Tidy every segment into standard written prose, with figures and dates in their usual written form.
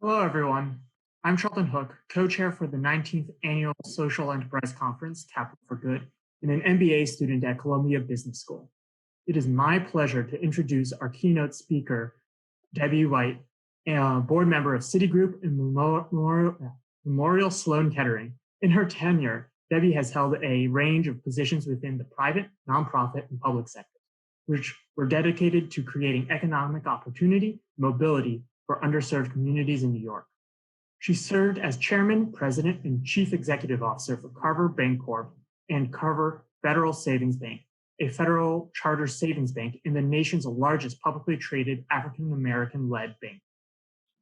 Hello, everyone. I'm Charlton Hook, co-chair for the 19th Annual Social Enterprise Conference, Capital for Good, and an MBA student at Columbia Business School. It is my pleasure to introduce our keynote speaker, Debbie Wright, a board member of Citigroup and Memorial Sloan Kettering. In her tenure, Debbie has held a range of positions within the private, nonprofit, and public sectors, which were dedicated to creating economic opportunity, mobility, for underserved communities in New York. She served as chairman, president, and chief executive officer for Carver Bancorp and Carver Federal Savings Bank, a federal charter savings bank and the nation's largest publicly traded African-American-led bank.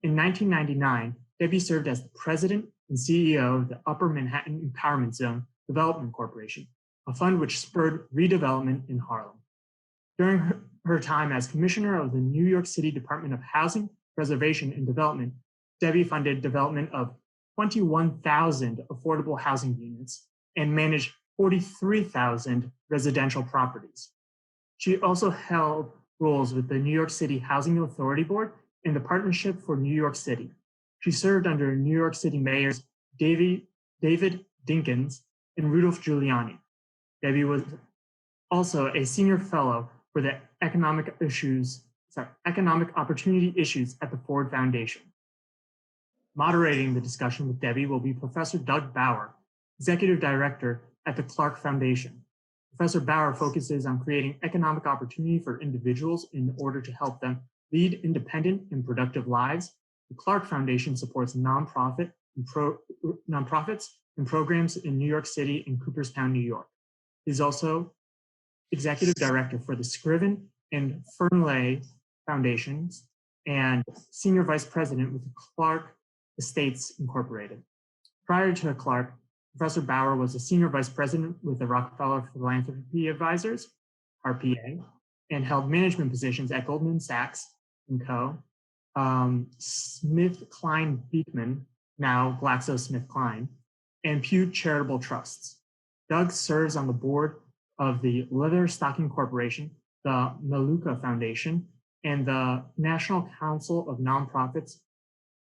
In 1999, Debbie served as the president and CEO of the Upper Manhattan Empowerment Zone Development Corporation, a fund which spurred redevelopment in Harlem. During her time as commissioner of the New York City Department of Housing, Preservation and Development, Debbie funded development of 21,000 affordable housing units and managed 43,000 residential properties. She also held roles with the New York City Housing Authority Board and the Partnership for New York City. She served under New York City mayors David Dinkins and Rudolph Giuliani. Debbie was also a senior fellow for the economic opportunity issues at the Ford Foundation. Moderating the discussion with Debbie will be Professor Doug Bauer, Executive Director at the Clark Foundation. Professor Bauer focuses on creating economic opportunity for individuals in order to help them lead independent and productive lives. The Clark Foundation supports nonprofits and programs in New York City and Cooperstown, New York. He is also Executive Director for the Scriven and Fernley Foundations and Senior Vice President with the Clark Estates Incorporated. Prior to Clark, Professor Bauer was a Senior Vice President with the Rockefeller Philanthropy Advisors, RPA, and held management positions at Goldman Sachs & Co., SmithKline Beekman, now GlaxoSmithKline, and Pew Charitable Trusts. Doug serves on the board of the Leatherstocking Corporation, the Maluka Foundation, and the National Council of Nonprofits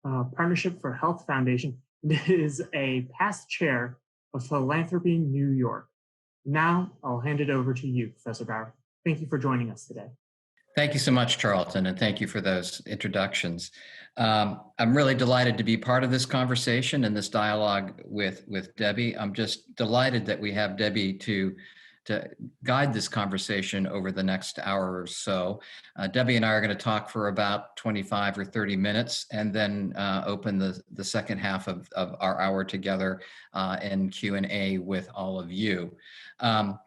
Partnership for Health Foundation, and is a past chair of Philanthropy New York. Now I'll hand it over to you, Professor Bauer. Thank you for joining us today. Thank you so much, Charlton, and thank you for those introductions. I'm really delighted to be part of this conversation and this dialogue with Debbie. I'm just delighted that we have Debbie to guide this conversation over the next hour or so. Debbie and I are going to talk for about 25 or 30 minutes and then open the second half of our hour together in Q&A with all of you. I'm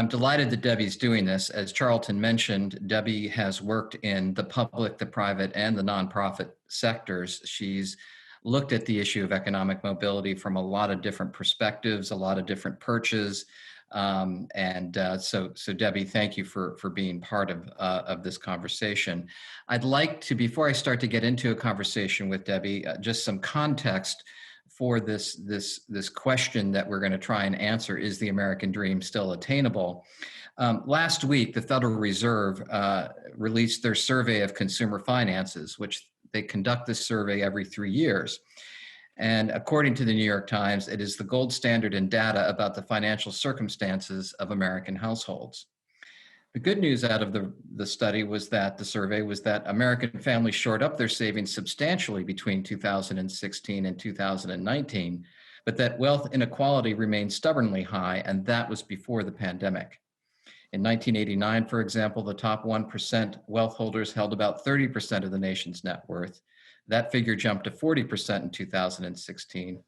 delighted that Debbie's doing this. As Charlton mentioned, Debbie has worked in the public, the private, and the nonprofit sectors. She's looked at the issue of economic mobility from a lot of different perspectives, a lot of different perches. So Debbie, thank you for being part of this conversation. I'd like to, before I start to get into a conversation with Debbie, just some context for this question that we're going to try and answer: is the American dream still attainable? Last week, the Federal Reserve released their survey of consumer finances, which they conduct this survey every 3 years. And according to the New York Times, it is the gold standard in data about the financial circumstances of American households. The good news out of the study was that the survey was that American families shored up their savings substantially between 2016 and 2019, but that wealth inequality remained stubbornly high, and that was before the pandemic. In 1989, for example, the top 1% wealth holders held about 30% of the nation's net worth. That figure jumped to 40% in 2016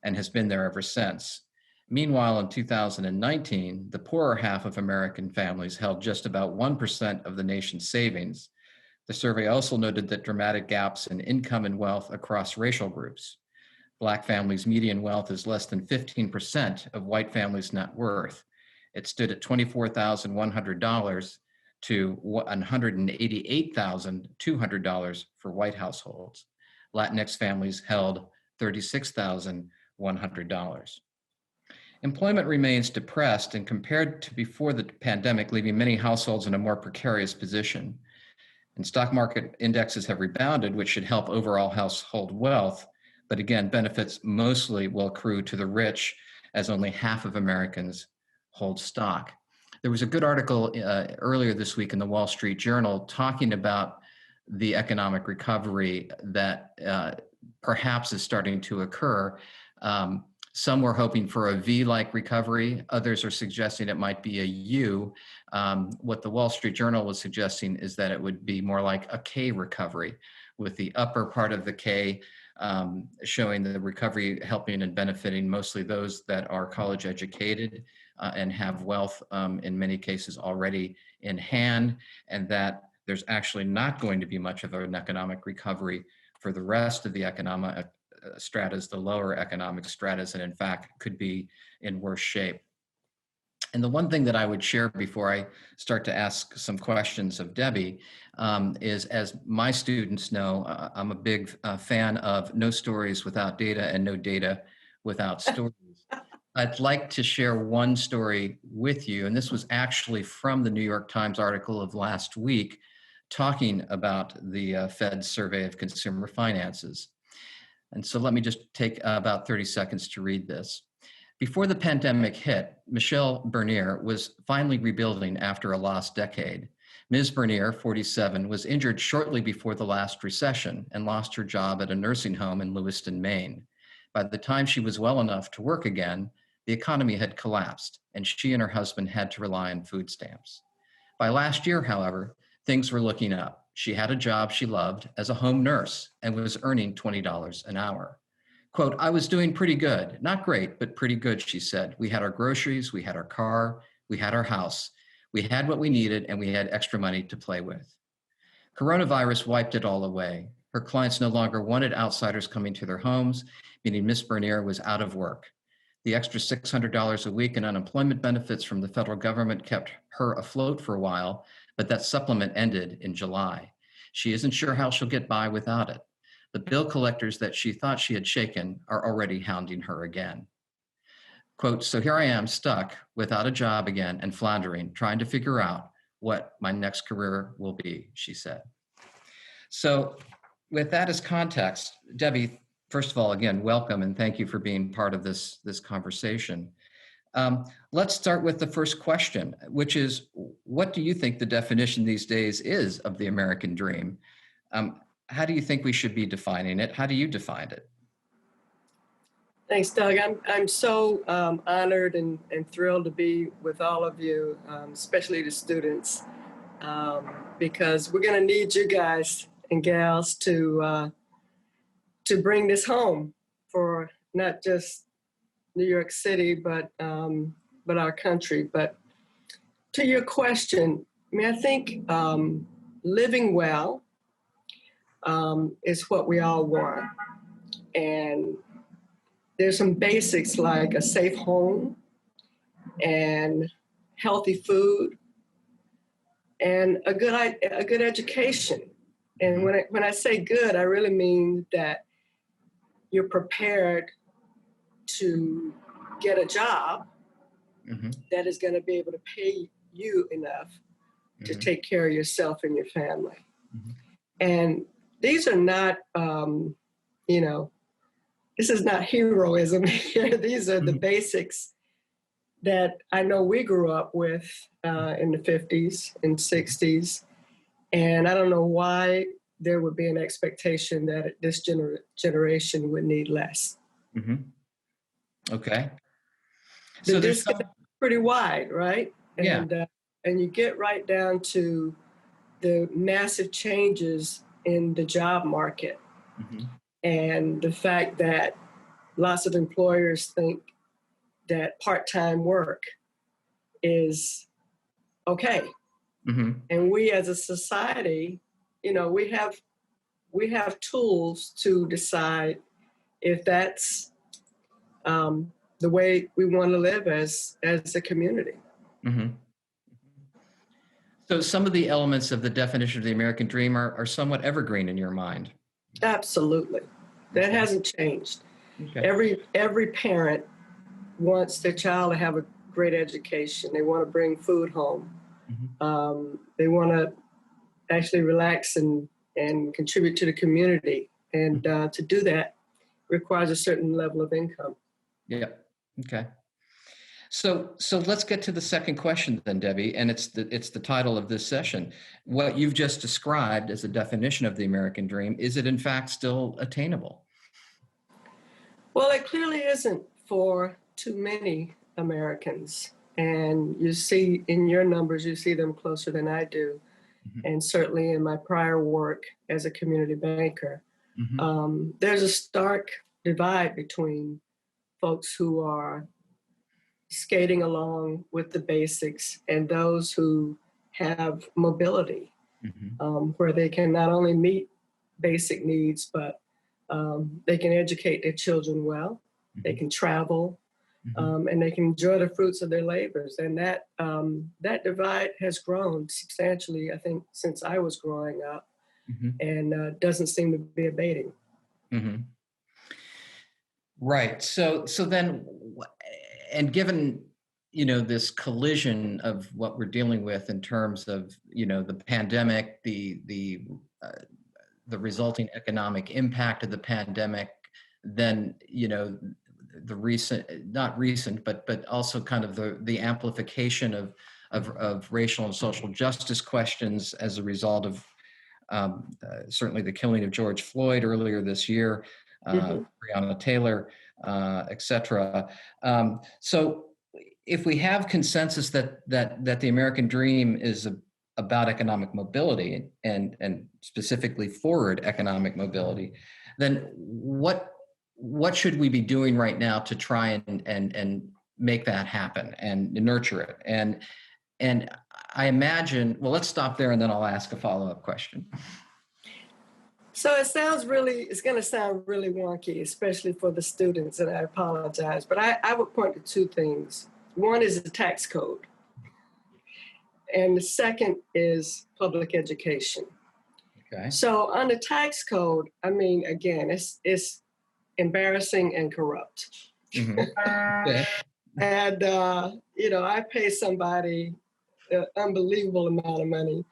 and has been there ever since. Meanwhile, in 2019, the poorer half of American families held just about 1% of the nation's savings. The survey also noted that dramatic gaps in income and wealth across racial groups. Black families' median wealth is less than 15% of white families' net worth. It stood at $24,100 to $188,200 for white households. Latinx families held $36,100. Employment remains depressed and compared to before the pandemic, leaving many households in a more precarious position. And stock market indexes have rebounded, which should help overall household wealth. But again, benefits mostly will accrue to the rich, as only half of Americans hold stock. There was a good article earlier this week in the Wall Street Journal talking about the economic recovery that perhaps is starting to occur. Some were hoping for a V-like recovery. Others are suggesting it might be a U. What the Wall Street Journal was suggesting is that it would be more like a K recovery, with the upper part of the K showing the recovery helping and benefiting mostly those that are college educated and have wealth in many cases already in hand, and that there's actually not going to be much of an economic recovery for the rest of the economic stratas, the lower economic stratas, and in fact could be in worse shape. And the one thing that I would share before I start to ask some questions of Debbie is, as my students know, I'm a big fan of no stories without data and no data without stories. I'd like to share one story with you, and this was actually from the New York Times article of last week talking about the Fed's survey of consumer finances. And so let me just take about 30 seconds to read this. Before the pandemic hit, Michelle Bernier was finally rebuilding after a lost decade. Ms. Bernier, 47, was injured shortly before the last recession and lost her job at a nursing home in Lewiston, Maine. By the time she was well enough to work again, the economy had collapsed, and she and her husband had to rely on food stamps. By last year, however, things were looking up. She had a job she loved as a home nurse and was earning $20 an hour. Quote, "I was doing pretty good. Not great, but pretty good," she said. "We had our groceries, we had our car, we had our house. We had what we needed, and we had extra money to play with." Coronavirus wiped it all away. Her clients no longer wanted outsiders coming to their homes, meaning Miss Bernier was out of work. The extra $600 a week in unemployment benefits from the federal government kept her afloat for a while, but that supplement ended in July. She isn't sure how she'll get by without it. The bill collectors that she thought she had shaken are already hounding her again. Quote, "So here I am stuck without a job again and floundering, trying to figure out what my next career will be," she said. So with that as context, Debbie, first of all, again, welcome and thank you for being part of this conversation. Let's start with the first question, which is, what do you think the definition these days is of the American dream? How do you think we should be defining it? How do you define it? Thanks, Doug. I'm so honored and thrilled to be with all of you, especially the students, because we're going to need you guys and gals to bring this home for not just New York City, but our country. But to your question, I mean, I think living well is what we all want. And there's some basics like a safe home and healthy food and a good education. And when I say good, I really mean that you're prepared to get a job that is going to be able to pay you enough to take care of yourself and your family. And these are not, this is not heroism here. These are the basics that I know we grew up with in the 50s and 60s. And I don't know why there would be an expectation that this generation would need less. Okay. So the disconnect is pretty wide, right? And, yeah. And you get right down to the massive changes in the job market. And the fact that lots of employers think that part-time work is okay. And we as a society, we have tools to decide if that's the way we want to live as a community. So some of the elements of the definition of the American dream are somewhat evergreen in your mind. Absolutely. That hasn't changed. Every parent wants their child to have a great education. They want to bring food home. They want to actually relax and contribute to the community. And to do that requires a certain level of income. Yeah. Okay. So let's get to the second question then, Debbie, and it's the title of this session. What you've just described as a definition of the American dream, is it in fact still attainable? Well, it clearly isn't for too many Americans. And you see in your numbers, you see them closer than I do. Mm-hmm. And certainly in my prior work as a community banker, mm-hmm. There's a stark divide between folks who are skating along with the basics and those who have mobility, mm-hmm. Where they can not only meet basic needs, but they can educate their children well, mm-hmm. they can travel, mm-hmm. And they can enjoy the fruits of their labors. And that divide has grown substantially, I think, since I was growing up, mm-hmm. and doesn't seem to be abating. Mm-hmm. Right. So then, and given, this collision of what we're dealing with in terms of, the pandemic, the resulting economic impact of the pandemic, then, the not recent, but also kind of the amplification of racial and social justice questions as a result of certainly the killing of George Floyd earlier this year, mm-hmm. Breonna Taylor, et cetera. So if we have consensus that the American dream is about economic mobility and specifically forward economic mobility, then what should we be doing right now to try and make that happen and nurture it? And I imagine, well, let's stop there and then I'll ask a follow-up question. So it's going to sound really wonky, especially for the students, and I apologize, but I would point to two things. One is the tax code, and the second is public education. Okay. So on the tax code, I mean, again, it's embarrassing and corrupt. Mm-hmm. Okay. And, I pay somebody an unbelievable amount of money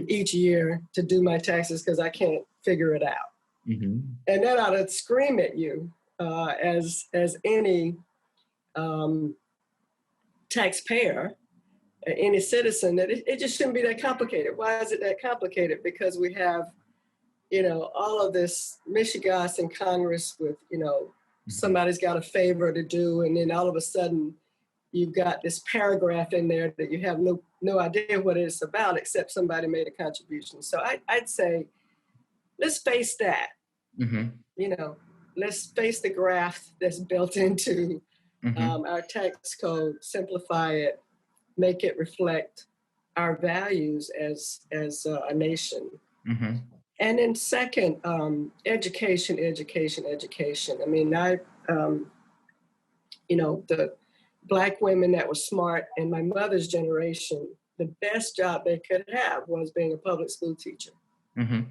each year to do my taxes because I can't figure it out. Mm-hmm. And that ought to scream at you as any taxpayer, any citizen, that it just shouldn't be that complicated. Why is it that complicated? Because we have, all of this mishigas in Congress with, mm-hmm. somebody's got a favor to do, and then all of a sudden you've got this paragraph in there that you have no idea what it's about, except somebody made a contribution. So I'd say, let's face that. Mm-hmm. Let's face the graft that's built into mm-hmm. Our tax code, simplify it, make it reflect our values as a nation. Mm-hmm. And then second, education. I mean, the Black women that were smart in my mother's generation, the best job they could have was being a public school teacher. Mm-hmm.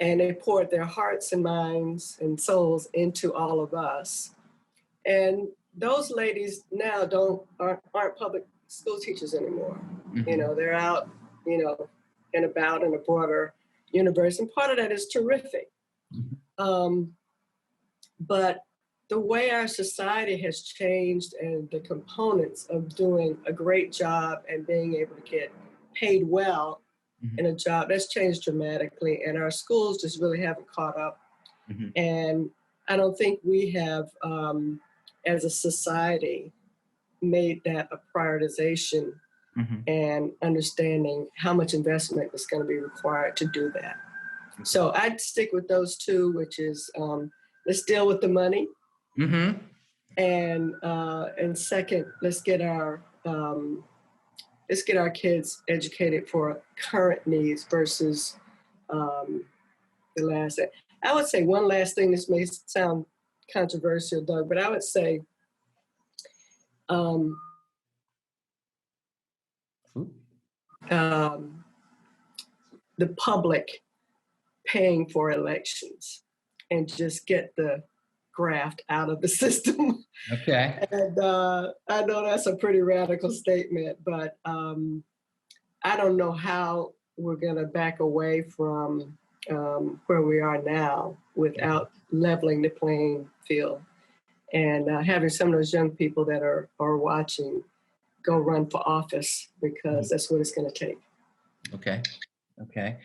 And they poured their hearts and minds and souls into all of us. And those ladies now aren't public school teachers anymore. Mm-hmm. They're out, and about in a broader universe. And part of that is terrific. Mm-hmm. But the way our society has changed and the components of doing a great job and being able to get paid well mm-hmm. in a job, that's changed dramatically. And our schools just really haven't caught up. Mm-hmm. And I don't think we have, as a society, made that a prioritization mm-hmm. and understanding how much investment is going to be required to do that. Mm-hmm. So I'd stick with those two, which is let's deal with the money. Mm-hmm. And second, let's get our kids educated for current needs versus the last. I would say one last thing. This may sound controversial, Doug, but I would say the public paying for elections and just get the graft out of the system. Okay. And I know that's a pretty radical statement, but I don't know how we're going to back away from where we are now without leveling the playing field. And having some of those young people that are watching go run for office, because that's what it's going to take. Okay. Okay.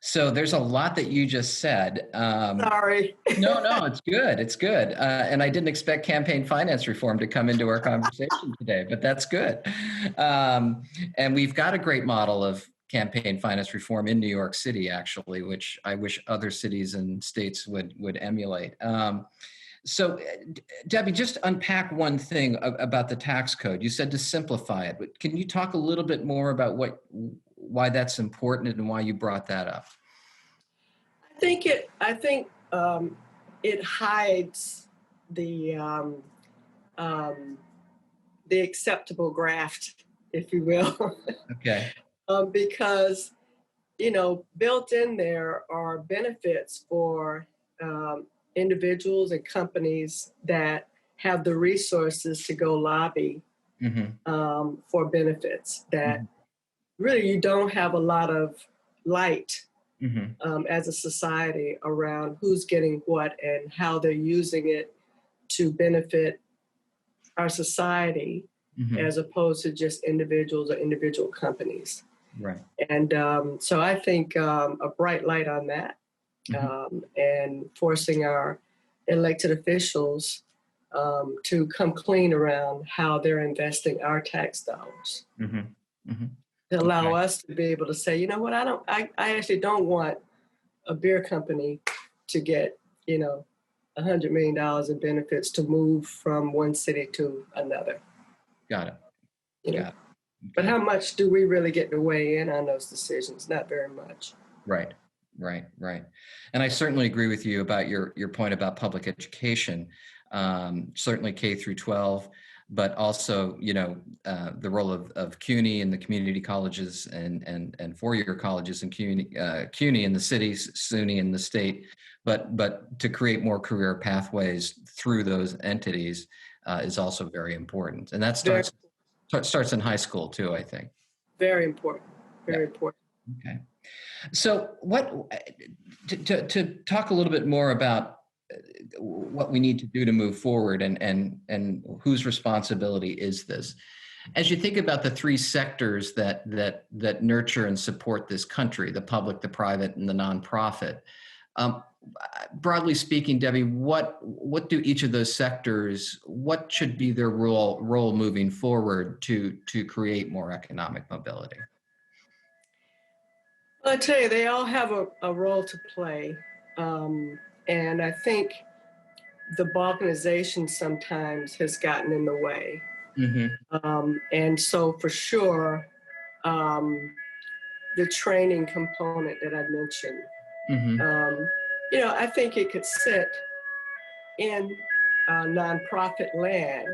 So there's a lot that you just said. Sorry. No, it's good. It's good. And I didn't expect campaign finance reform to come into our conversation today, but that's good. And we've got a great model of campaign finance reform in New York City, actually, which I wish other cities and states would emulate. So, Debbie, just unpack one thing about the tax code. You said to simplify it, but can you talk a little bit more about why that's important and why you brought that up? I think it hides the acceptable graft, if you will. Okay. Because built in there are benefits for individuals and companies that have the resources to go lobby for benefits that really you don't have a lot of light as a society around who's getting what and how they're using it to benefit our society as opposed to just individuals or individual companies. Right. And so I think a bright light on that and forcing our elected officials to come clean around how they're investing our tax dollars. To allow us to be able to say, you know what, I actually don't want a beer company to get, $100 million in benefits to move from one city to another. Got it. Got it. Okay. But how much do we really get to weigh in on those decisions? Not very much. Right. And I certainly agree with you about your point about public education, certainly K through 12, but also, the role of CUNY and the community colleges and four-year colleges and CUNY in the cities, SUNY in the state, but to create more career pathways through those entities is also very important. And that starts in high school too, I think. Very important. Very important. Okay. So to talk a little bit more about what we need to do to move forward and whose responsibility is this? As you think about the three sectors that nurture and support this country, the public, the private, and the nonprofit, broadly speaking, Debbie, what do each of those sectors, what should be their role moving forward to create more economic mobility? Well, I tell you, they all have a role to play. And I think the balkanization sometimes has gotten in the way. And so for sure, the training component that I mentioned, I think it could sit in nonprofit land,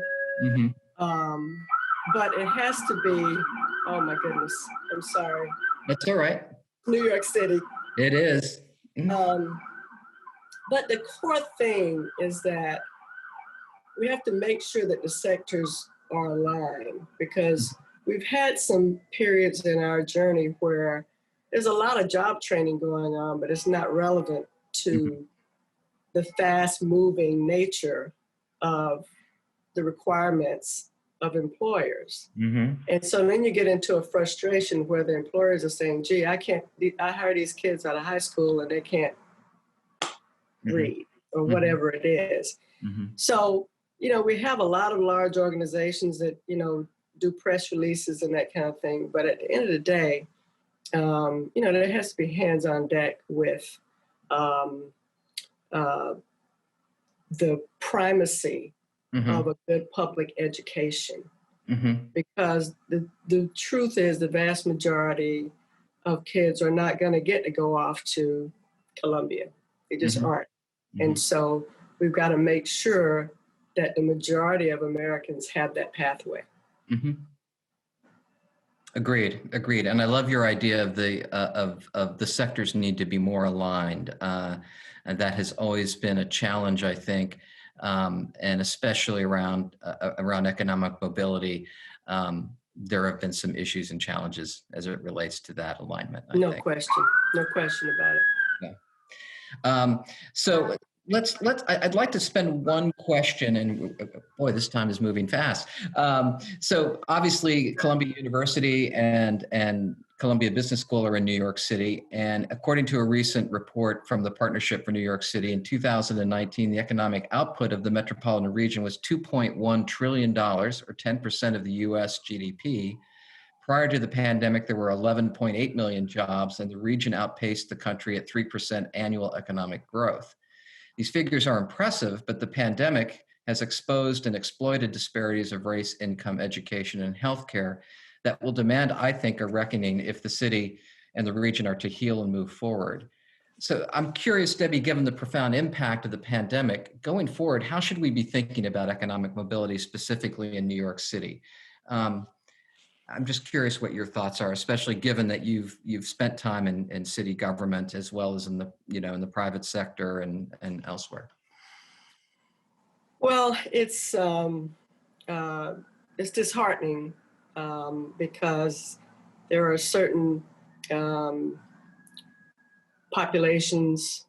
but it has to be, oh my goodness, I'm sorry. That's all right. New York City. It is. But the core thing is that we have to make sure that the sectors are aligned, because we've had some periods in our journey where there's a lot of job training going on, but it's not relevant to the fast-moving nature of the requirements of employers. And so then you get into a frustration where the employers are saying, gee, I hire these kids out of high school and they can't read or whatever it is. So, we have a lot of large organizations that, do press releases and that kind of thing. But at the end of the day, there has to be hands on deck with the primacy of a good public education. Because the truth is the vast majority of kids are not going to get to go off to Columbia. They just aren't. And so we've got to make sure that the majority of Americans have that pathway. Agreed. And I love your idea of the sectors need to be more aligned. And that has always been a challenge, I think, and especially around economic mobility. there have been some issues and challenges as it relates to that alignment, I No think. question. No question about it. So I'd like to spend one question, and boy, this time is moving fast. So obviously Columbia University and Columbia Business School are in New York City. And according to a recent report from the Partnership for New York City, in 2019, the economic output of the metropolitan region was $2.1 trillion, or 10% of the US GDP. Prior to the pandemic, there were 11.8 million jobs, and the region outpaced the country at 3% annual economic growth. These figures are impressive, but the pandemic has exposed and exploited disparities of race, income, education, and healthcare that will demand, I think, a reckoning if the city and the region are to heal and move forward. So I'm curious, Debbie, given the profound impact of the pandemic, going forward, how should we be thinking about economic mobility specifically in New York City? I'm just curious what your thoughts are, especially given that you've spent time in city government as well as in the in the private sector and elsewhere. Well, it's disheartening because there are certain populations,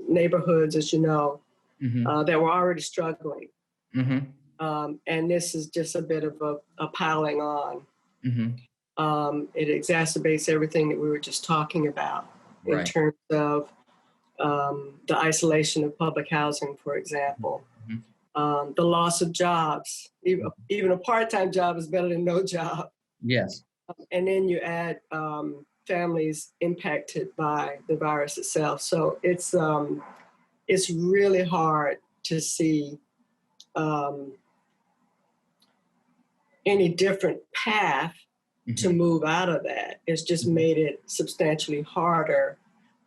neighborhoods, as you know, that were already struggling, and this is just a bit of a piling on. It exacerbates everything that we were just talking about in terms of the isolation of public housing, for example, the loss of jobs. Even a part-time job is better than no job. Yes. And then you add families impacted by the virus itself. So it's really hard to see any different path to move out of that. It's just made it substantially harder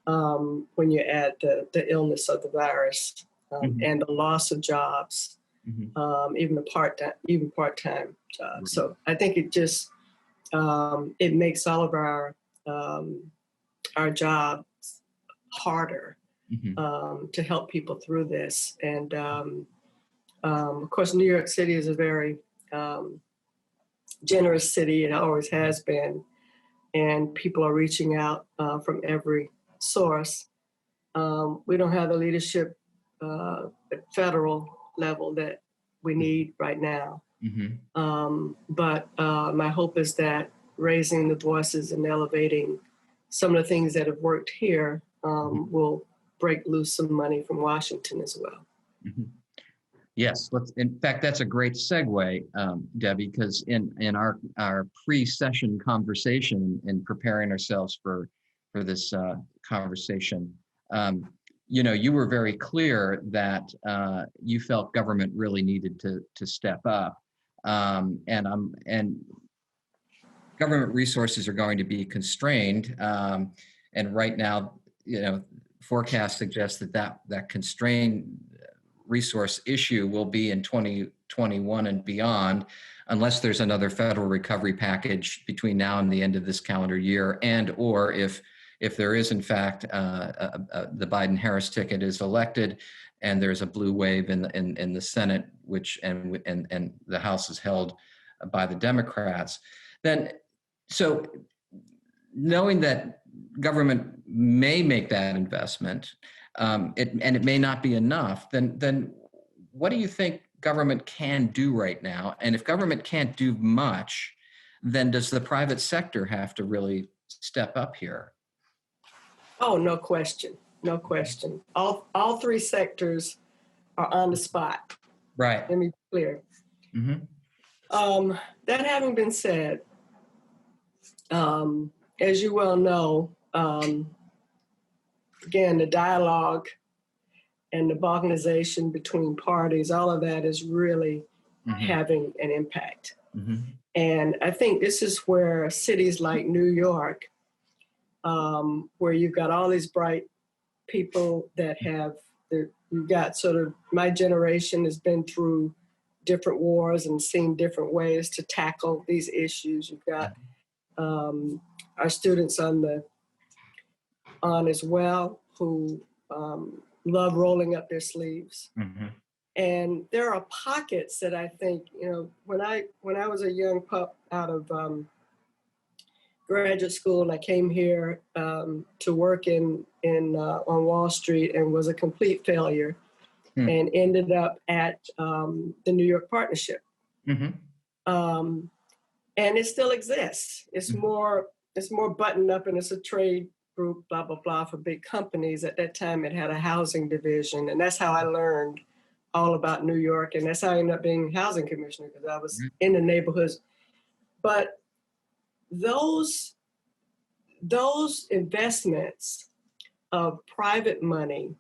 when you add the illness of the virus and the loss of jobs, even part-time jobs. So I think it just it makes all of our jobs harder to help people through this. And of course, New York City is a very generous city. It always has been, and people are reaching out from every source. We don't have the leadership at federal level that we need right now. But my hope is that raising the voices and elevating some of the things that have worked here will break loose some money from Washington as well. Yes, in fact, that's a great segue, Debbie, because in our pre-session conversation and preparing ourselves for this conversation, you were very clear that you felt government really needed to step up, and government resources are going to be constrained, and right now, forecasts suggest that constrained resource issue will be in 2021 and beyond, unless there's another federal recovery package between now and the end of this calendar year, and or if there is in fact the Biden-Harris ticket is elected and there's a blue wave in the Senate, which and the House is held by the Democrats, then so knowing that government may make that investment, it may not be enough, then what do you think government can do right now? And if government can't do much, then does the private sector have to really step up here? Oh, no question. No question. All three sectors are on the spot. Right. Let me be clear. That having been said, as you well know, again, the dialogue and the balkanization between parties, all of that is really having an impact. And I think this is where cities like New York, where you've got all these bright people that you've got sort of, my generation has been through different wars and seen different ways to tackle these issues. You've got our students on as well who love rolling up their sleeves And there are pockets that I think, when I was a young pup out of graduate school, and I came here to work on Wall Street and was a complete failure, and ended up at the New York Partnership. And it still exists. It's more buttoned up, and it's a trade group, blah, blah, blah, for big companies. At that time, it had a housing division, and that's how I learned all about New York, and that's how I ended up being housing commissioner, because I was in the neighborhoods. But those investments of private money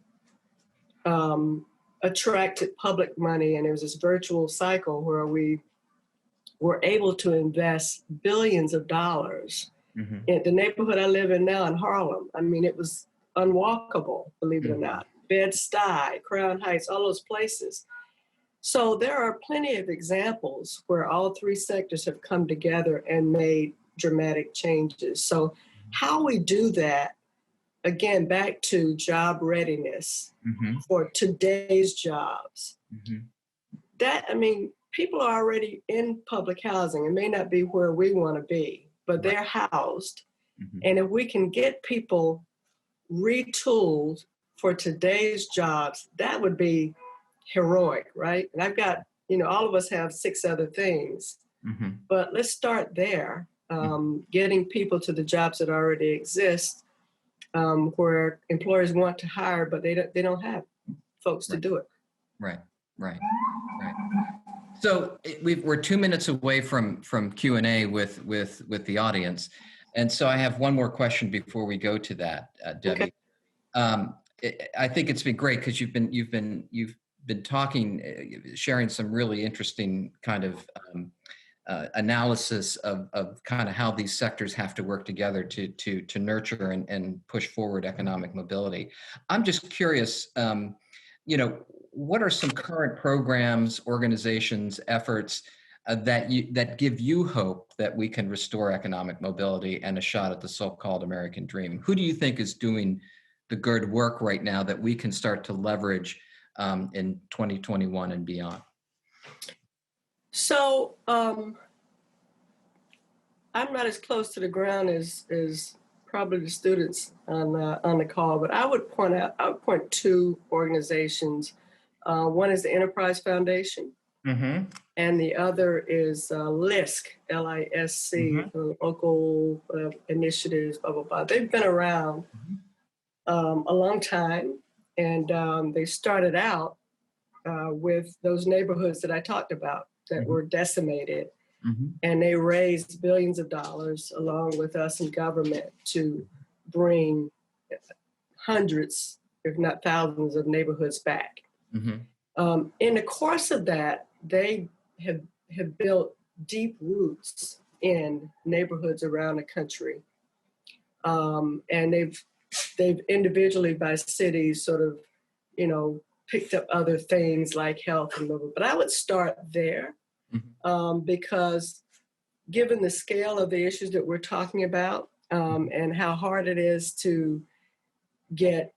attracted public money, and it was this virtual cycle where we were able to invest billions of dollars in the neighborhood I live in now in Harlem. I mean, it was unwalkable, believe it or not. Bed-Stuy, Crown Heights, all those places. So there are plenty of examples where all three sectors have come together and made dramatic changes. So how we do that, again, back to job readiness for today's jobs. People are already in public housing. It may not be where we want to be, but they're housed. And if we can get people retooled for today's jobs, that would be heroic, right? And I've got, all of us have 6 other things, but let's start there, getting people to the jobs that already exist, where employers want to hire, but they don't have folks to do it. Right. So we're 2 minutes away from Q&A with the audience. And so I have one more question before we go to that, Debbie. Okay. I think it's been great because you've been talking, sharing some really interesting kind of analysis of kind of how these sectors have to work together to nurture and push forward economic mobility. I'm just curious, what are some current programs, organizations, efforts that give you hope that we can restore economic mobility and a shot at the so-called American dream? Who do you think is doing the good work right now that we can start to leverage in 2021 and beyond? So I'm not as close to the ground as probably the students on the call, but I would point 2 organizations. One is the Enterprise Foundation, and the other is LISC, L-I-S-C, local initiatives, blah, blah, blah. They've been around a long time, and they started out with those neighborhoods that I talked about that were decimated, and they raised billions of dollars along with us in government to bring hundreds, if not thousands, of neighborhoods back. In the course of that, they have built deep roots in neighborhoods around the country, and they've individually by cities sort of, picked up other things like health and blah, blah. But I would start there because given the scale of the issues that we're talking about and how hard it is to get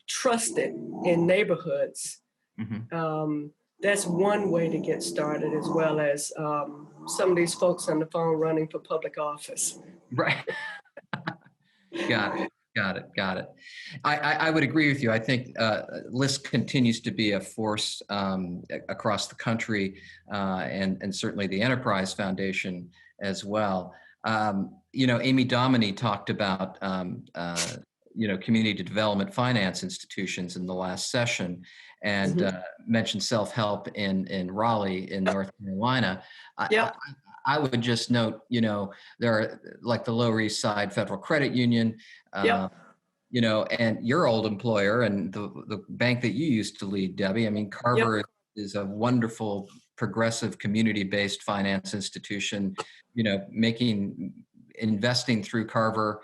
trusted in neighborhoods, that's one way to get started, as well as some of these folks on the phone running for public office. Right. Got it. I would agree with you. I think LISC continues to be a force across the country, and certainly the Enterprise Foundation as well. Amy Dominy talked about community development finance institutions in the last session, and mentioned self-help in Raleigh in North Carolina. I would just note, there are like the Lower East Side Federal Credit Union, and your old employer and the bank that you used to lead, Debbie. I mean, Carver is a wonderful, progressive, community-based finance institution. Investing through Carver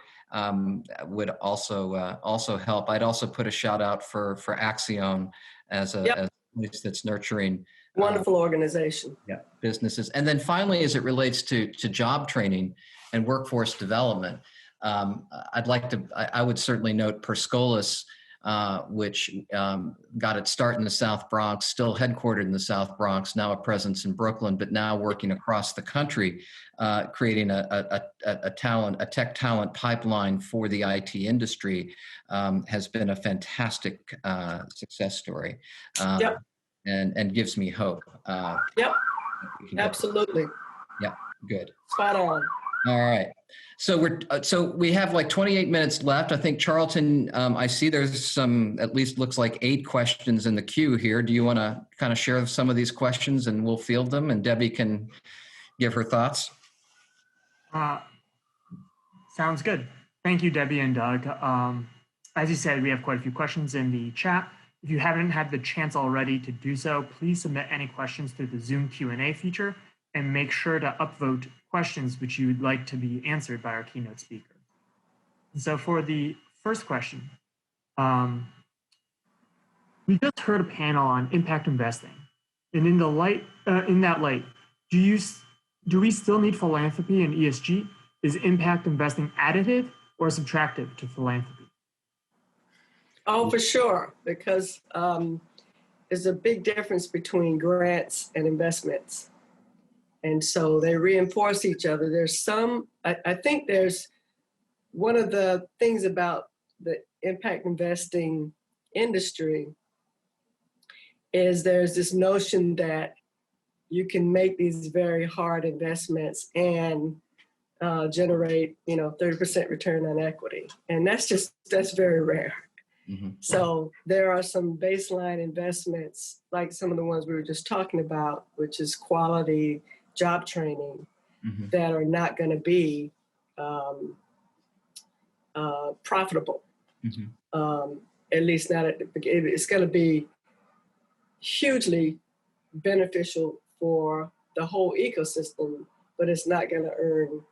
would also help. I'd also put a shout out for Axion as a place that's nurturing. Wonderful organization. Businesses. And then finally, as it relates to job training and workforce development, I would certainly note Perscolis which got its start in the South Bronx, still headquartered in the South Bronx, now a presence in Brooklyn, but now working across the country, creating a tech talent pipeline for the IT industry, has been a fantastic success story, Yep. and gives me hope. Yep. Absolutely. Yeah, good. Spot on. All right. So we have like 28 minutes left. I think, Charlton, I see there's some, at least looks like 8 questions in the queue here. Do you want to kind of share some of these questions and we'll field them and Debbie can give her thoughts? Sounds good. Thank you, Debbie and Doug. As you said, we have quite a few questions in the chat. If you haven't had the chance already to do so, please submit any questions through the Zoom Q&A feature and make sure to upvote questions which you would like to be answered by our keynote speaker. So for the first question, we just heard a panel on impact investing. And in that light, do we still need philanthropy and ESG? Is impact investing additive or subtractive to philanthropy? Oh, for sure, because there's a big difference between grants and investments. And so they reinforce each other. I think there's one of the things about the impact investing industry is there's this notion that you can make these very hard investments and generate, 30% return on equity. And that's very rare. Mm-hmm. So there are some baseline investments, like some of the ones we were just talking about, which is quality job training, mm-hmm. that are not going to be profitable. Mm-hmm. At least not at the beginning. It's going to be hugely beneficial for the whole ecosystem, but it's not going to earn,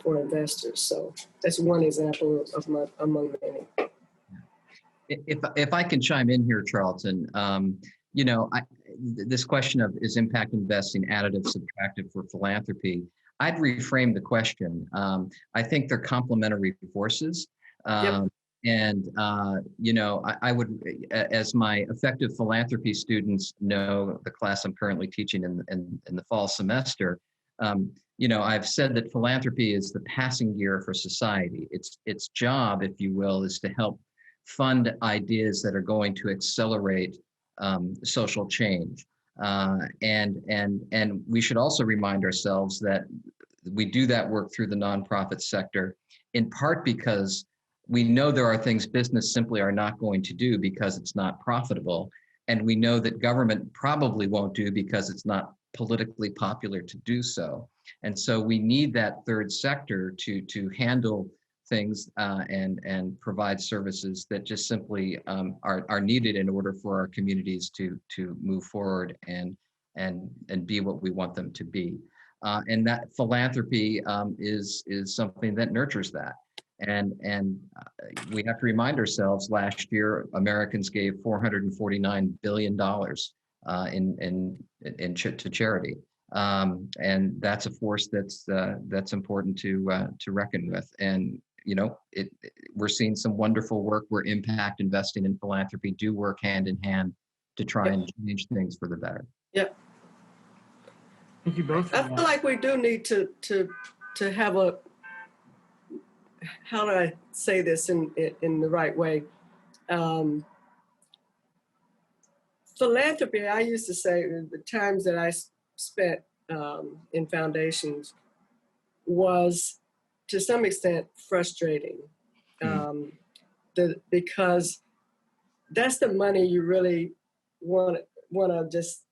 for investors. So that's one example among many. If I can chime in here, Charlton, this question of is impact investing additive, subtractive for philanthropy, I'd reframe the question. I think they're complementary forces. Yep. And, I would, as my effective philanthropy students know, the class I'm currently teaching in the fall semester, I've said that philanthropy is the passing gear for society. Its job, if you will, is to help fund ideas that are going to accelerate social change. And we should also remind ourselves that we do that work through the nonprofit sector, in part because we know there are things business simply are not going to do because it's not profitable. And we know that government probably won't do because it's not politically popular to do so. And so we need that third sector to handle things and provide services that just simply are needed in order for our communities to move forward and be what we want them to be. And that philanthropy is something that nurtures that. And we have to remind ourselves, last year, Americans gave $449 billion to charity. And that's a force that's important to reckon with. And, we're seeing some wonderful work where impact investing and philanthropy do work hand in hand to try and change things for the better. Yep. Thank you both. I feel like we do need to have a, how do I say this in the right way? Philanthropy, I used to say, the times that I spent in foundations was to some extent frustrating, because that's the money you really want to just,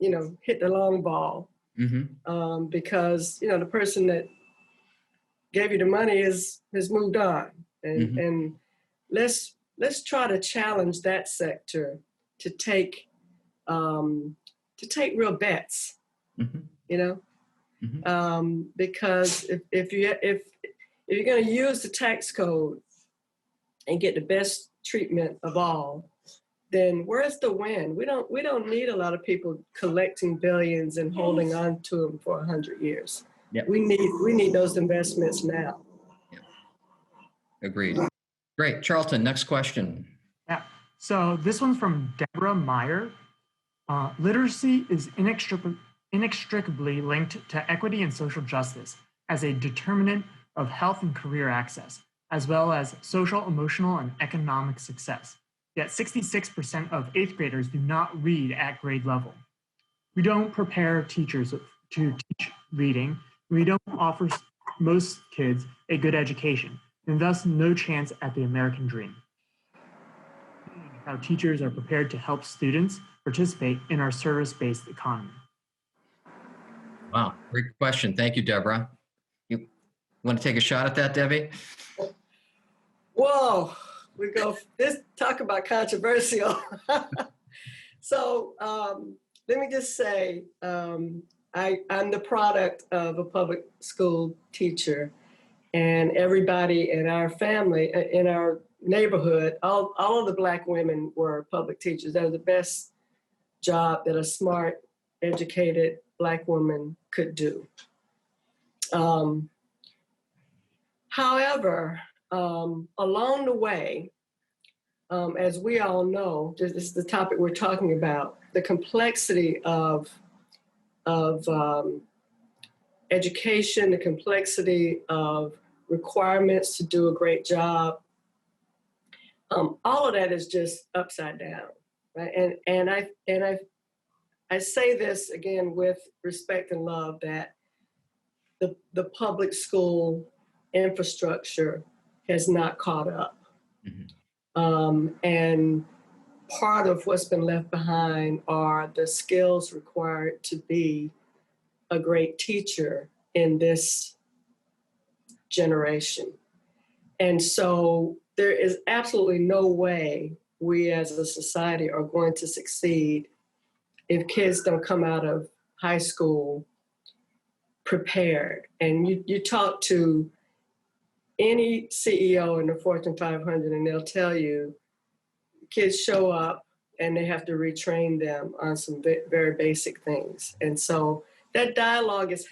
hit the long ball, mm-hmm. Because the person that gave you the money has moved on, and mm-hmm. and let's try to challenge that sector to take real bets, mm-hmm. Mm-hmm. Because if you're going to use the tax code and get the best treatment of all, then where's the win? We don't need a lot of people collecting billions and holding on to them for 100 years. Yep. We need those investments now. Agreed. Great. Charlton, next question. Yeah. So this one's from Deborah Meyer. Literacy is inextricably linked to equity and social justice as a determinant of health and career access, as well as social, emotional, and economic success. Yet 66% of eighth graders do not read at grade level. We don't prepare teachers to teach reading. We don't offer most kids a good education, and thus no chance at the American dream. How teachers are prepared to help students participate in our service-based economy. Wow, great question. Thank you, Deborah. You want to take a shot at that, Debbie? Whoa, this talk about controversial. So let me just say, I'm the product of a public school teacher, and everybody in our family, in our neighborhood, all of the Black women were public teachers. That was the best job that a smart, educated Black woman could do. However, along the way, as we all know, this is the topic we're talking about, the complexity of education, the complexity of requirements to do a great job, all of that is just upside down, right? And I say this again with respect and love, that the public school infrastructure has not caught up. Mm-hmm. And part of what's been left behind are the skills required to be a great teacher in this generation. And so there is absolutely no way we as a society are going to succeed if kids don't come out of high school prepared. And you talk to any CEO in the Fortune 500 and they'll tell you kids show up and they have to retrain them on some very basic things. And so that dialogue is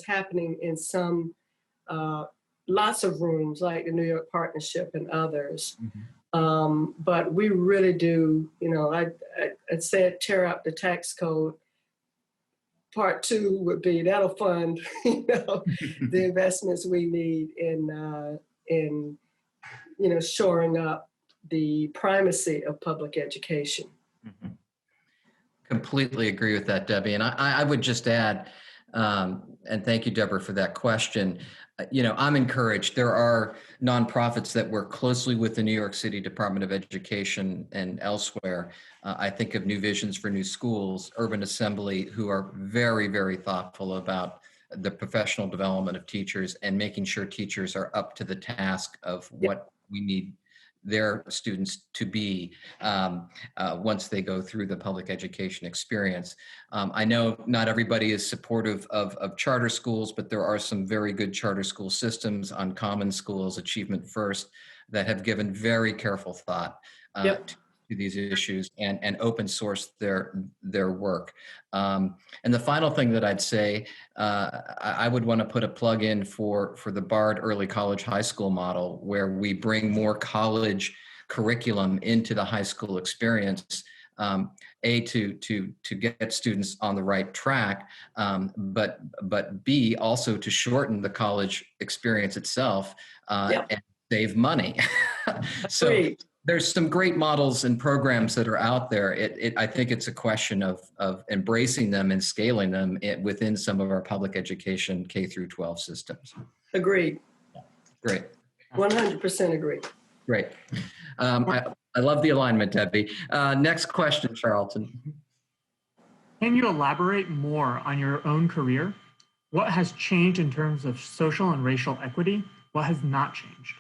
happening in some lots of rooms like the New York Partnership and others. Mm-hmm. But we really do, I'd say tear up the tax code. Part two would be that'll fund, the investments we need in shoring up the primacy of public education. Mm-hmm. Completely agree with that, Debbie. And I would just add, and thank you, Deborah, for that question. I'm encouraged. There are nonprofits that work closely with the New York City Department of Education and elsewhere. I think of New Visions for New Schools, Urban Assembly, who are very, very thoughtful about the professional development of teachers and making sure teachers are up to the task of what we need their students to be once they go through the public education experience. I know not everybody is supportive of charter schools, but there are some very good charter school systems, Uncommon Schools, Achievement First, that have given very careful thought to these issues and open source their work. And the final thing that I'd say, I would want to put a plug in for the BARD early college high school model, where we bring more college curriculum into the high school experience, to get students on the right track, but B, also to shorten the college experience itself and save money. So Great. There's some great models and programs that are out there. I think it's a question of embracing them and scaling them within some of our public education K through 12 systems. Agreed. Great. 100% agree. Great. I love the alignment, Debbie. Next question, Charlton. Can you elaborate more on your own career? What has changed in terms of social and racial equity? What has not changed?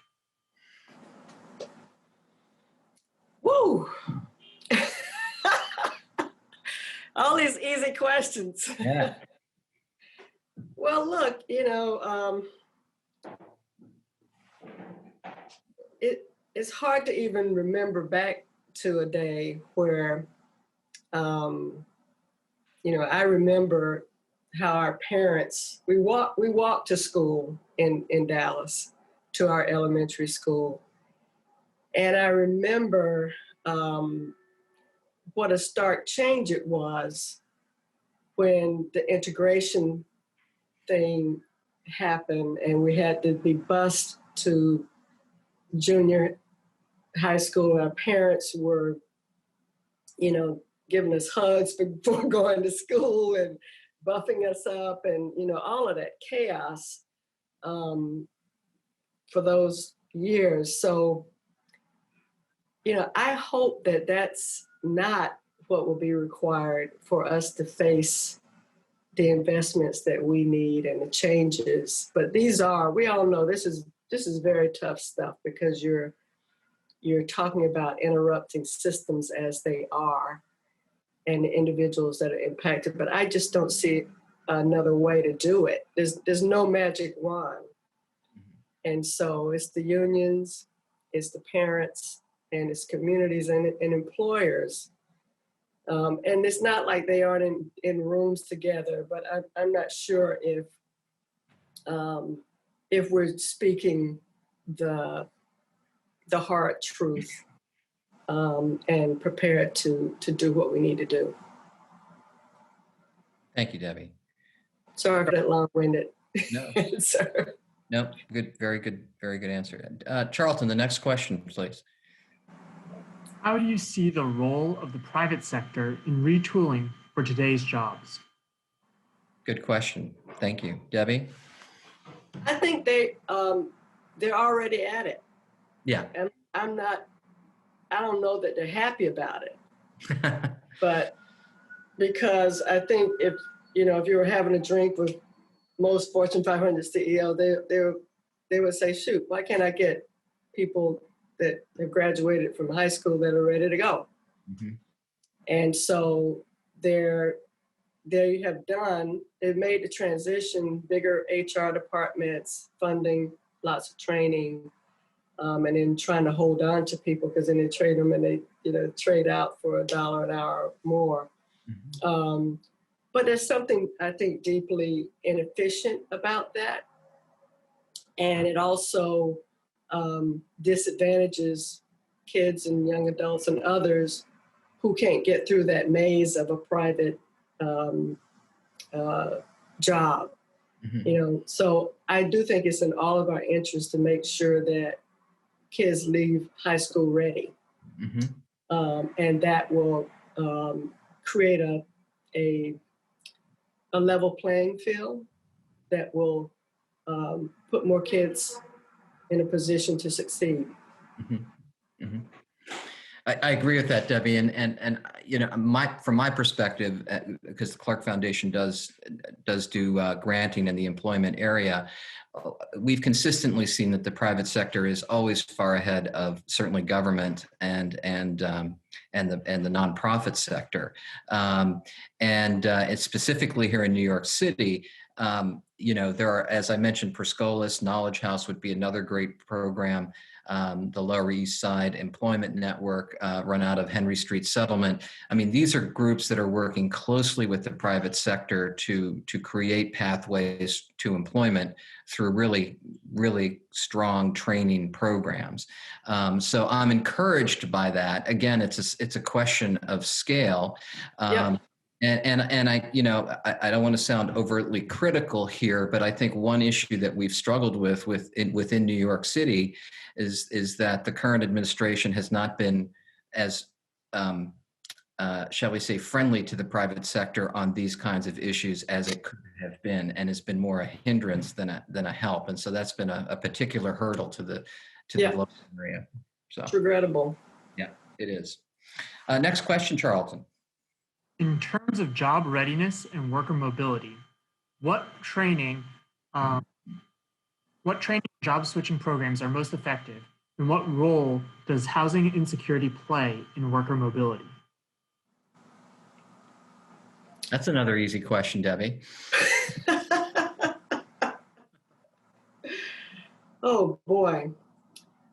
Woo! All these easy questions. Yeah. Well, look, it's hard to even remember back to a day where, I remember how our parents, we walked to school in Dallas, to our elementary school. And I remember what a stark change it was when the integration thing happened and we had to be bused to junior high school. Our parents were, giving us hugs before going to school and buffing us up and, all of that chaos for those years. So, I hope that that's not what will be required for us to face the investments that we need and the changes. But we all know this is very tough stuff because you're talking about interrupting systems as they are and the individuals that are impacted. But I just don't see another way to do it. There's no magic wand. And so it's the unions, it's the parents, and it's communities and employers. And it's not like they aren't in rooms together, but I'm not sure if we're speaking the hard truth and prepared to do what we need to do. Thank you, Debbie. Sorry for that long-winded No. answer. No, good, very good answer. Charlton, the next question, please. How do you see the role of the private sector in retooling for today's jobs? Good question. Thank you. Debbie? I think they're already at it. Yeah. And I don't know that they're happy about it. But because I think if you were having a drink with most Fortune 500 CEO, they would say, shoot, why can't I get people that have graduated from high school that are ready to go? Mm-hmm. And so they've made the transition, bigger HR departments, funding, lots of training, and then trying to hold on to people because then they trade them and they trade out for $1 an hour more. Mm-hmm. But there's something I think deeply inefficient about that. And it also disadvantages kids and young adults and others who can't get through that maze of a private job. Mm-hmm. So I do think it's in all of our interest to make sure that kids leave high school ready. Mm-hmm. And that will create a level playing field that will put more kids in a position to succeed. Mm-hmm. Mm-hmm. I agree with that, Debbie, and from my perspective, because the Clark Foundation does do granting in the employment area, we've consistently seen that the private sector is always far ahead of certainly government and the nonprofit sector, and it's specifically here in New York City. There are, as I mentioned, Perscolis, Knowledge House would be another great program. The Lower East Side Employment Network, run out of Henry Street Settlement. I mean, these are groups that are working closely with the private sector to create pathways to employment through really, really strong training programs. So I'm encouraged by that. Again, it's a question of scale. Yeah. And I don't want to sound overtly critical here, but I think one issue that we've struggled within New York City is that the current administration has not been as, shall we say, friendly to the private sector on these kinds of issues as it could have been, and has been more a hindrance than a help. And so that's been a particular hurdle to the local area. So it's regrettable. Yeah, it is. Next question, Charlton. In terms of job readiness and worker mobility, what training job switching programs are most effective, and what role does housing insecurity play in worker mobility? That's another easy question, Debbie. Oh boy.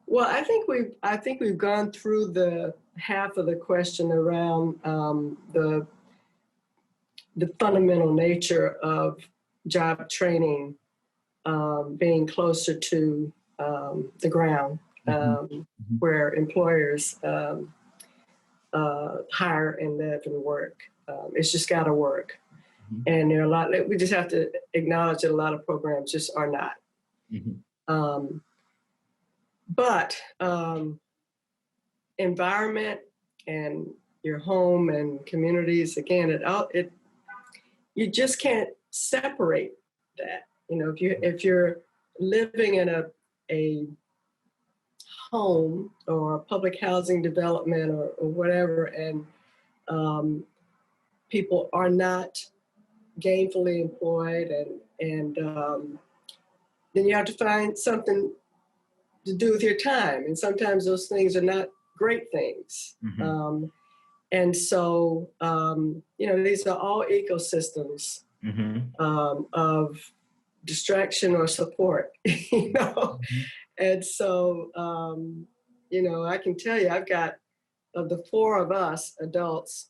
Well, I think we've gone through the half of the question around the fundamental nature of job training being closer to the ground where employers hire and live and work. It's just got to work. And there are a lot, we just have to acknowledge that a lot of programs just are not. But environment and your home and communities, again, you just can't separate that. You know, if you're living in a home or a public housing development or whatever, and people are not gainfully employed, and then you have to find something to do with your time. And sometimes those things are not great things. And so, you know, these are all ecosystems of distraction or support, you know? And so, you know, I can tell you, I've got, of the four of us adults,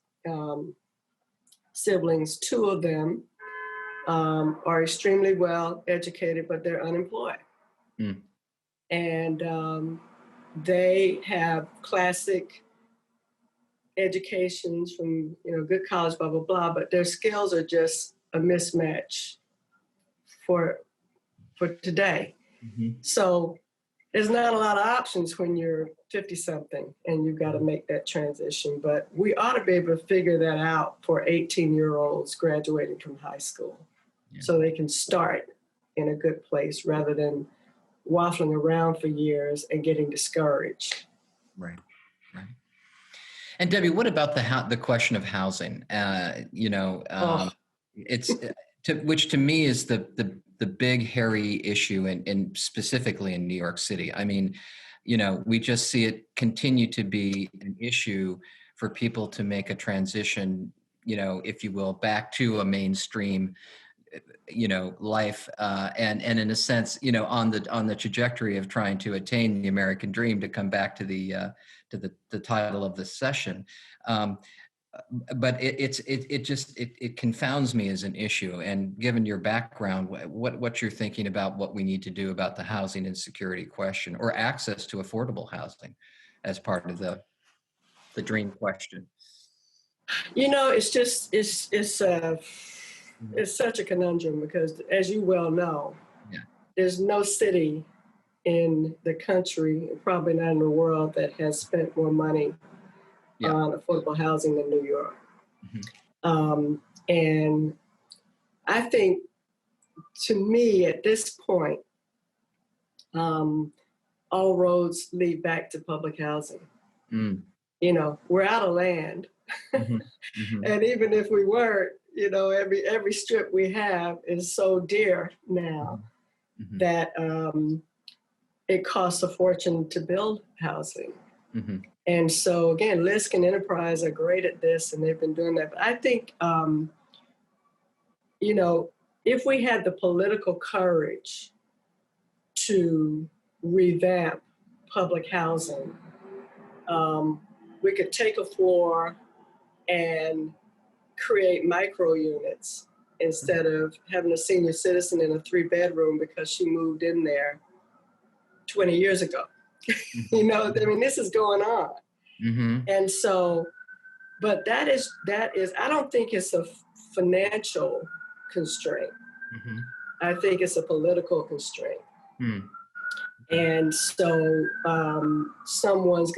siblings, two of them are extremely well educated, but they're unemployed. And they have classic educations from, you know, good college, blah, blah, blah, but their skills are just a mismatch for today. So there's not a lot of options when you're 50 something and you've got to make that transition, but we ought to be able to figure that out for 18-year-olds graduating from high school, so they can start in a good place rather than waffling around for years and getting discouraged. Right. And Debbie, what about the question of housing? You know, which to me is the big hairy issue, in specifically in New York City. I mean, you know, we just see it continue to be an issue for people to make a transition, you know, if you will, back to a mainstream, you know, life, and in a sense, you know, on the trajectory of trying to attain the American dream, to come back to the title of this session. But it confounds me as an issue. And given your background, what you're thinking about what we need to do about the housing insecurity question, or access to affordable housing as part of the dream question. You know, it's such a conundrum because, as you well know, there's no city in the country, probably not in the world, that has spent more money on affordable housing than New York. And I think, to me, at this point, all roads lead back to public housing. You know, we're out of land. And even if we weren't, you know, every strip we have is so dear now that it costs a fortune to build housing. And so again, LISC and Enterprise are great at this, and they've been doing that. But I think, you know, if we had the political courage to revamp public housing, we could take a floor and create micro units instead of having a senior citizen in a 3-bedroom because she moved in there 20 years ago. You know, I mean, this is going on. And so, but that is, I don't think it's a financial constraint. I think it's a political constraint. And so someone's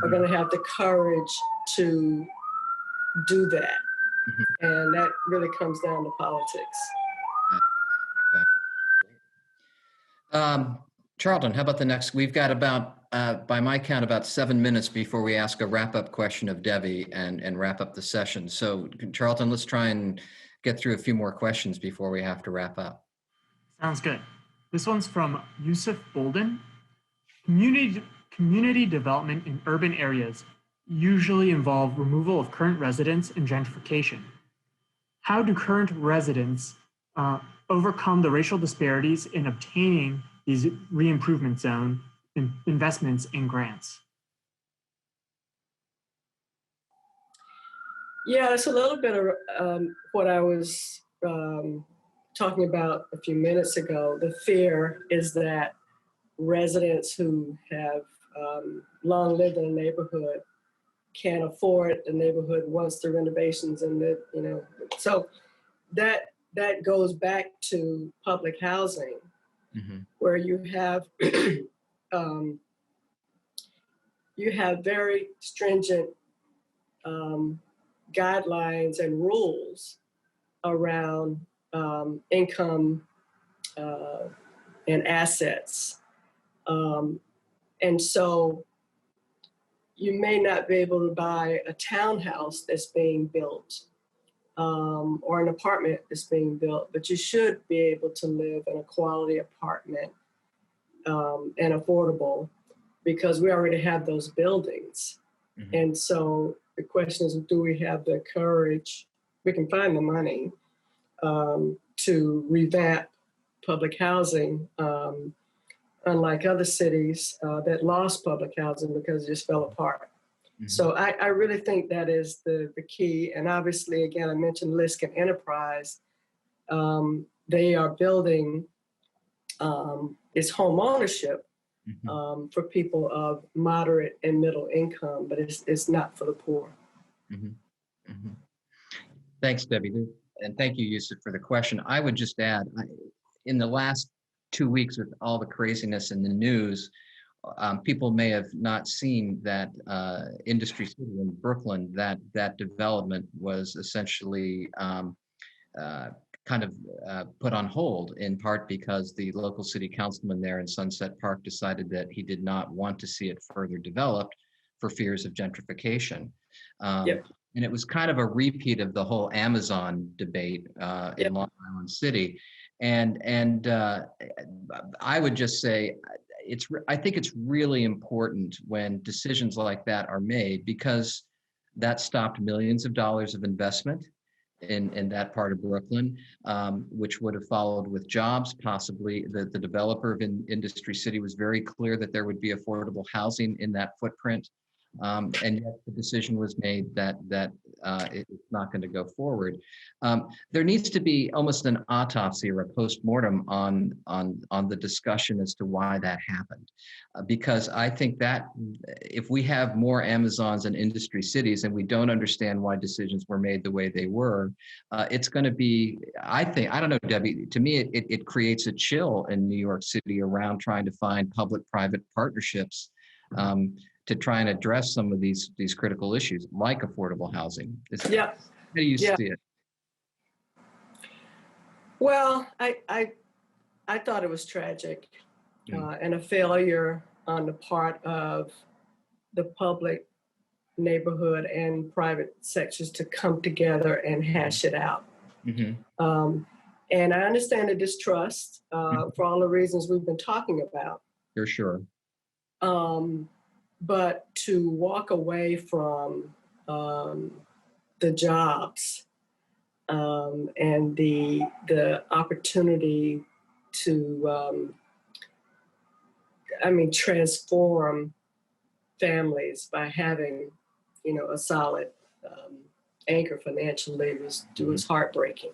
are going to have the courage to do that. And that really comes down to politics. Charlton, how about the next? We've got about, by my count, about 7 minutes before we ask a wrap-up question of Debbie and wrap up the session. So, Charlton, let's try and get through a few more questions before we have to wrap up. Sounds good. This one's from Yusuf Bolden. Community development in urban areas usually involve removal of current residents and gentrification. How do current residents overcome the racial disparities in obtaining these re-improvement zone investments and grants? Yeah, it's a little bit of what I was talking about a few minutes ago, the fear is that residents who have long lived in a neighborhood can't afford the neighborhood once the renovations and so that goes back to public housing, where you have you have very stringent guidelines and rules around income and assets. And so you may not be able to buy a townhouse that's being built or an apartment that's being built, but you should be able to live in a quality apartment and affordable, because we already have those buildings. And so the question is, do we have the courage? We can find the money to revamp public housing, unlike other cities that lost public housing because it just fell apart. So I really think that is the key. And obviously, again, I mentioned Liskin Enterprise. They are building it's home ownership for people of moderate and middle income, but it's not for the poor. Thanks, Debbie. And thank you, Yusuf, for the question. I would just add, in the last 2 weeks with all the craziness in the news, people may have not seen that Industry City in Brooklyn, that development was essentially kind of put on hold, in part because the local city councilman there in Sunset Park decided that he did not want to see it further developed for fears of gentrification. And it was kind of a repeat of the whole Amazon debate in Long Island City. And I would just say, I think it's really important when decisions like that are made, because that stopped millions of dollars of investment in that part of Brooklyn, which would have followed with jobs. Possibly the developer of Industry City was very clear that there would be affordable housing in that footprint. And yet the decision was made that it's not going to go forward. There needs to be almost an autopsy or a postmortem on the discussion as to why that happened, because I think that if we have more Amazons and industry cities and we don't understand why decisions were made the way they were, it's going to be, I don't know, Debbie, to me, it creates a chill in New York City around trying to find public-private partnerships to try and address some of these critical issues like affordable housing. How do you see it? Well, I thought it was tragic and a failure on the part of the public, neighborhood, and private sectors to come together and hash it out. And I understand the distrust for all the reasons we've been talking about. For sure. But to walk away from the jobs and the opportunity to, transform families by having, a solid anchor financially was heartbreaking.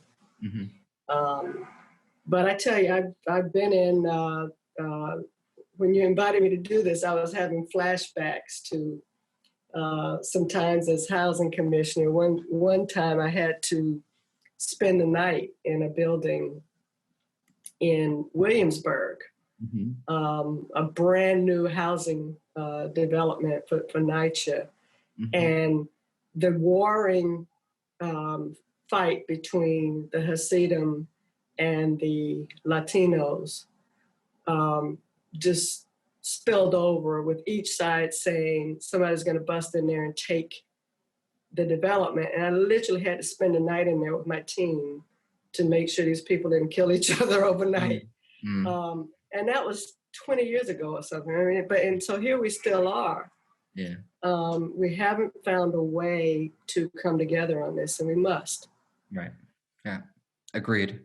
But I tell you, I've been in. When you invited me to do this, I was having flashbacks to some times as housing commissioner. One time I had to spend the night in a building in Williamsburg, a brand new housing development for NYCHA. And the warring fight between the Hasidim and the Latinos just spilled over, with each side saying somebody's going to bust in there and take the development. And I literally had to spend the night in there with my team to make sure these people didn't kill each other overnight. And that was 20 years ago or something. And so here we still are. We haven't found a way to come together on this, and we must. Right. Yeah. Agreed.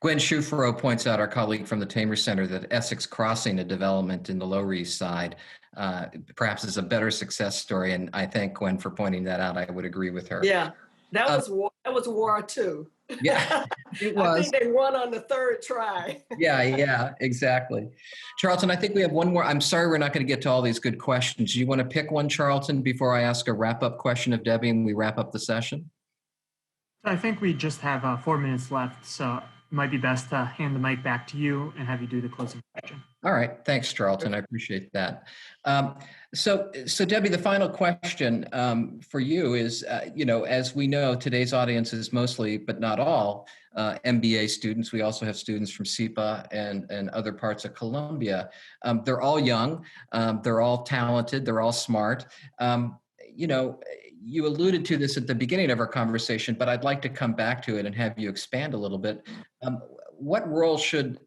Gwen Shufro points out, our colleague from the Tamer Center, that Essex Crossing, a development in the Lower East Side, perhaps is a better success story. And I thank Gwen for pointing that out. I would agree with her. Yeah, that was war too. Yeah, it I was. think they won on the third try. Yeah, exactly. Charlton, I think we have one more. I'm sorry we're not going to get to all these good questions. Do you want to pick one, Charlton, before I ask a wrap-up question of Debbie and we wrap up the session? I think we just have 4 minutes left, so it might be best to hand the mic back to you and have you do the closing question. All right. Thanks, Charlton. I appreciate that. So Debbie, the final question for you is, as we know, today's audience is mostly, but not all, MBA students. We also have students from SIPA and other parts of Columbia. They're all young. They're all talented. They're all smart. You alluded to this at the beginning of our conversation, but I'd like to come back to it and have you expand a little bit. What role should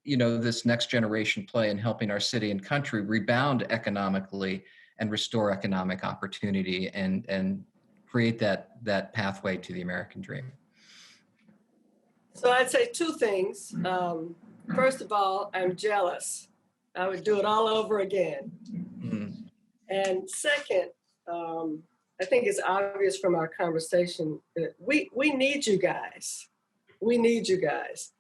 this next generation play in helping our city and country rebound economically and restore economic opportunity and create that pathway to the American dream? So I'd say two things. First of all, I'm jealous. I would do it all over again. Mm-hmm. And second, I think it's obvious from our conversation that we need you guys. We need you guys.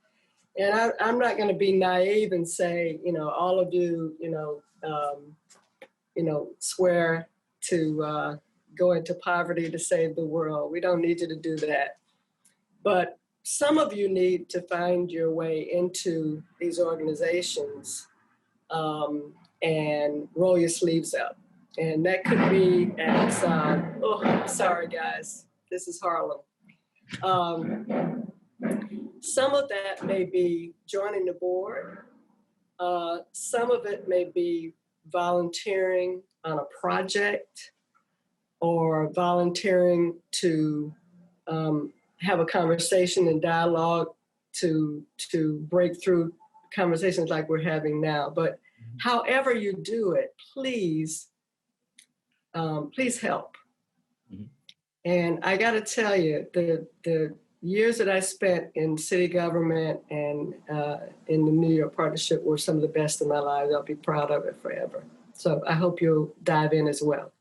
And I'm not going to be naive and say, all of you, swear to go into poverty to save the world. We don't need you to do that. But some of you need to find your way into these organizations and roll your sleeves up. And that could be as, sorry guys, this is Harlem. Some of that may be joining the board. Some of it may be volunteering on a project or volunteering to have a conversation and dialogue to break through conversations like we're having now. But however you do it, please help. Mm-hmm. And I got to tell you, the years that I spent in city government and in the New York partnership were some of the best in my life. I'll be proud of it forever. So I hope you'll dive in as well.